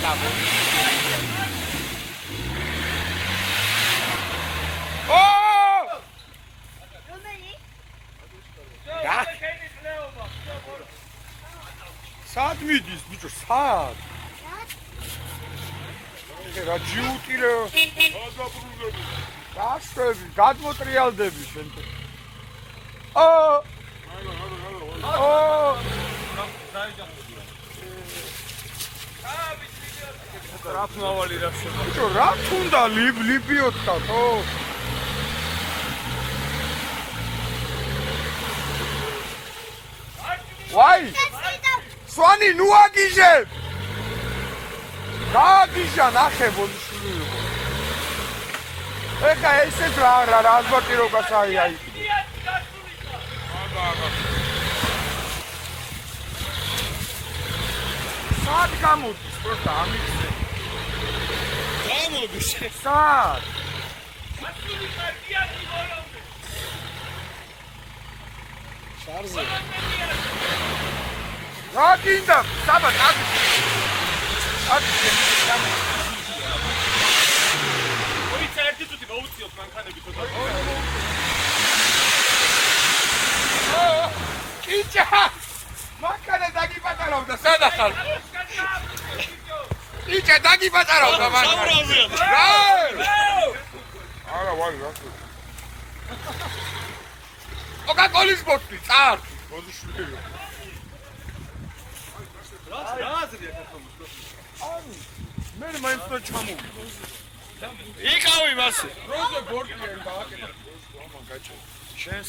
კამო. Saat midiz, bicho, saat. რა ჯიუტილე. გადაბრუნდები. გასწევი, გადმოტრიალდები შენ. რა თმავალი რა შევა. ბიჭო, რა თუნდა ლიბიოთქა, ხო? ვაი! სვანი ნუ აგიჟებ! გააგიჟა ნახე ბოდიშვილი. ეხა ესეც რა რაზბატირობას აი. საათ გამოდის, პროსტა ამიქცე. გამოდის. საათ. შარზე. რა გინდა? საბა, აგი. ორი ერთი წუთი გაუციოთ მანქანები ცოტა. კიჭა! მანქანა დაგიპატარავდა, სადა ხარ? კიჭა დაგიპატარავდა მანქანა. რა! არა, ვარი, რა თქმა. კოკაკოლის ბოთლი, წარ. ბოდიშვილი. რა აზრია ქართულში? ანუ მე მაინც და ჩამოვიდა. იკავი მასე. როზე ბორტი არ გააკეთა. ამა გაჭე. შენს